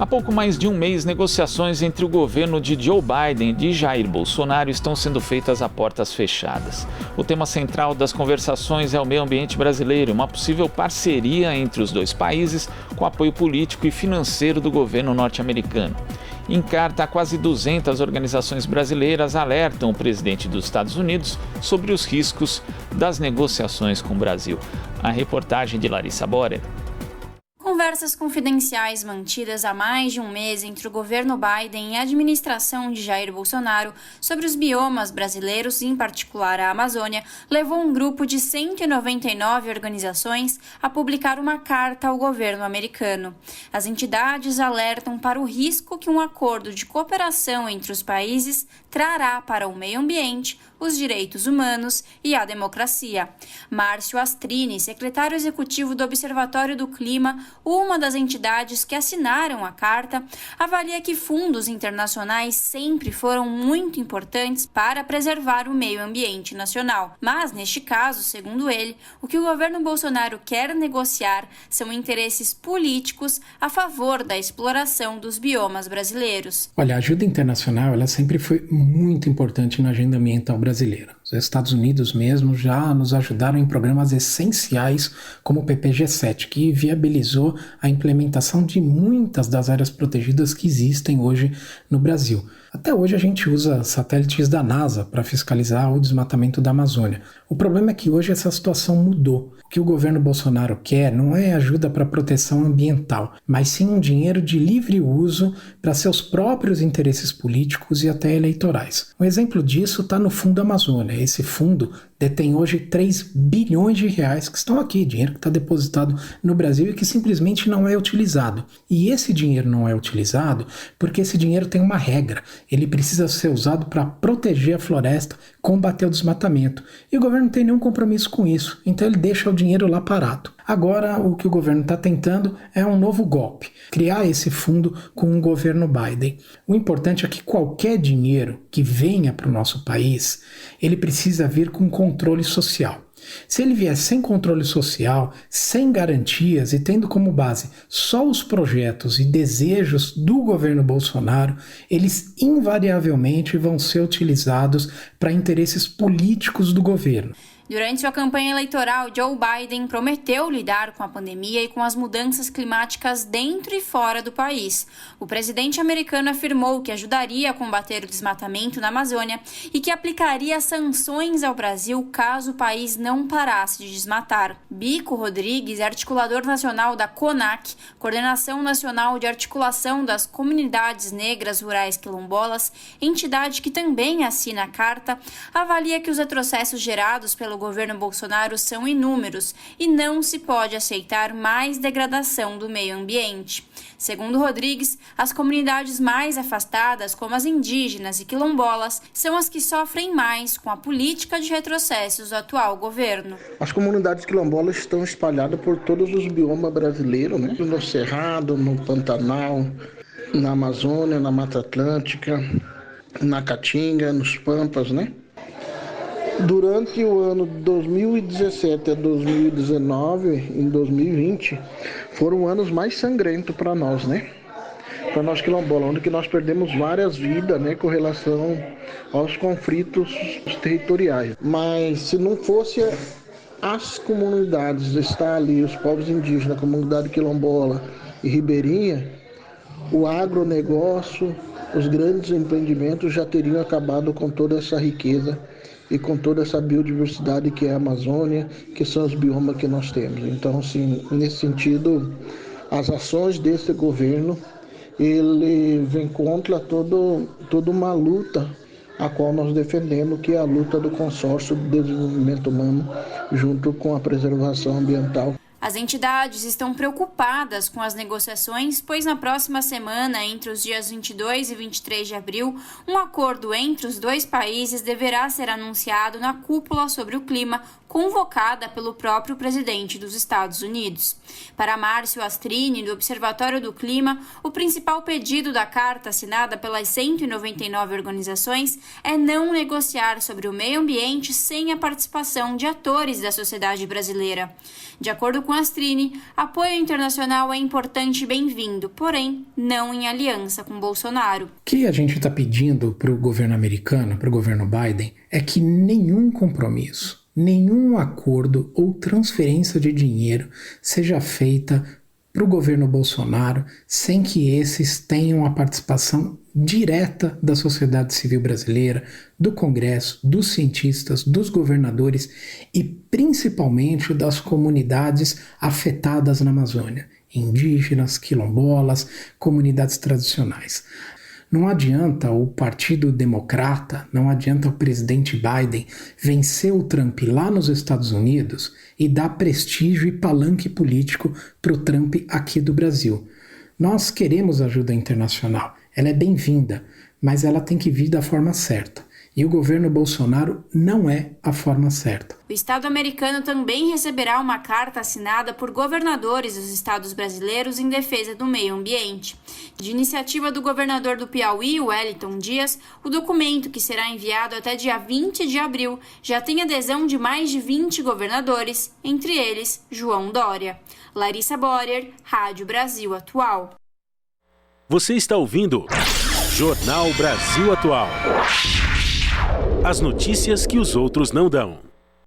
Há pouco mais de um mês, negociações entre o governo de Joe Biden e de Jair Bolsonaro estão sendo feitas a portas fechadas. O tema central das conversações é o meio ambiente brasileiro, uma possível parceria entre os dois países com apoio político e financeiro do governo norte-americano. Em carta, quase 200 organizações brasileiras alertam o presidente dos Estados Unidos sobre os riscos das negociações com o Brasil. A reportagem de Larissa Borer. Conversas confidenciais mantidas há mais de um mês entre o governo Biden e a administração de Jair Bolsonaro sobre os biomas brasileiros, em particular a Amazônia, levou um grupo de 199 organizações a publicar uma carta ao governo americano. As entidades alertam para o risco que um acordo de cooperação entre os países trará para o meio ambiente, os direitos humanos e a democracia. Márcio Astrini, secretário executivo do Observatório do Clima, uma das entidades que assinaram a carta, avalia que fundos internacionais sempre foram muito importantes para preservar o meio ambiente nacional. Mas, neste caso, segundo ele, o que o governo Bolsonaro quer negociar são interesses políticos a favor da exploração dos biomas brasileiros. Olha, a ajuda internacional ela sempre foi muito importante na agenda ambiental brasileira. Os Estados Unidos mesmo já nos ajudaram em programas essenciais como o PPG-7, que viabilizou a implementação de muitas das áreas protegidas que existem hoje no Brasil. Até hoje a gente usa satélites da NASA para fiscalizar o desmatamento da Amazônia. O problema é que hoje essa situação mudou. O que o governo Bolsonaro quer não é ajuda para proteção ambiental, mas sim um dinheiro de livre uso para seus próprios interesses políticos e até eleitorais. Um exemplo disso está no Fundo Amazônia. Esse fundo detém hoje 3 bilhões de reais que estão aqui, dinheiro que está depositado no Brasil e que simplesmente não é utilizado. E esse dinheiro não é utilizado porque esse dinheiro tem uma regra. Ele precisa ser usado para proteger a floresta, combater o desmatamento. E o governo não tem nenhum compromisso com isso, então ele deixa o dinheiro lá parado. Agora, o que o governo está tentando é um novo golpe, criar esse fundo com o governo Biden. O importante é que qualquer dinheiro que venha para o nosso país, ele precisa vir com controle social. Se ele vier sem controle social, sem garantias e tendo como base só os projetos e desejos do governo Bolsonaro, eles invariavelmente vão ser utilizados para interesses políticos do governo. Durante sua campanha eleitoral, Joe Biden prometeu lidar com a pandemia e com as mudanças climáticas dentro e fora do país. O presidente americano afirmou que ajudaria a combater o desmatamento na Amazônia e que aplicaria sanções ao Brasil caso o país não parasse de desmatar. Bico Rodrigues, articulador nacional da CONAC, Coordenação Nacional de Articulação das Comunidades Negras Rurais Quilombolas, entidade que também assina a carta, avalia que os retrocessos gerados pelo governo Bolsonaro são inúmeros e não se pode aceitar mais degradação do meio ambiente. Segundo Rodrigues, as comunidades mais afastadas, como as indígenas e quilombolas, são as que sofrem mais com a política de retrocessos do atual governo. As comunidades quilombolas estão espalhadas por todos os biomas brasileiros, né? No Cerrado, no Pantanal, na Amazônia, na Mata Atlântica, na Caatinga, nos Pampas, né? Durante o ano 2017 a 2019, em 2020, foram anos mais sangrentos para nós, né? Para nós quilombolas, onde que nós perdemos várias vidas, né, com relação aos conflitos territoriais. Mas se não fosse as comunidades estar ali, os povos indígenas, a comunidade quilombola e ribeirinha, o agronegócio, os grandes empreendimentos já teriam acabado com toda essa riqueza e com toda essa biodiversidade que é a Amazônia, que são os biomas que nós temos. Então, assim, nesse sentido, as ações desse governo, ele vem contra toda uma luta a qual nós defendemos, que é a luta do consórcio de desenvolvimento humano junto com a preservação ambiental. As entidades estão preocupadas com as negociações, pois na próxima semana, entre os dias 22 e 23 de abril, um acordo entre os dois países deverá ser anunciado na cúpula sobre o clima convocada pelo próprio presidente dos Estados Unidos. Para Márcio Astrini, do Observatório do Clima, o principal pedido da carta assinada pelas 199 organizações é não negociar sobre o meio ambiente sem a participação de atores da sociedade brasileira. De acordo com Astrini, apoio internacional é importante e bem-vindo, porém não em aliança com Bolsonaro. O que a gente está pedindo para o governo americano, para o governo Biden, é que nenhum compromisso, nenhum acordo ou transferência de dinheiro seja feita para o governo Bolsonaro sem que esses tenham a participação direta da sociedade civil brasileira, do Congresso, dos cientistas, dos governadores e principalmente das comunidades afetadas na Amazônia, indígenas, quilombolas, comunidades tradicionais. Não adianta o Partido Democrata, não adianta o presidente Biden vencer o Trump lá nos Estados Unidos e dar prestígio e palanque político para o Trump aqui do Brasil. Nós queremos ajuda internacional, ela é bem-vinda, mas ela tem que vir da forma certa. E o governo Bolsonaro não é a forma certa. O Estado americano também receberá uma carta assinada por governadores dos estados brasileiros em defesa do meio ambiente. De iniciativa do governador do Piauí, Wellington Dias, o documento, que será enviado até dia 20 de abril, já tem adesão de mais de 20 governadores, entre eles João Dória. Larissa Borer, Rádio Brasil Atual. Você está ouvindo Jornal Brasil Atual. As notícias que os outros não dão.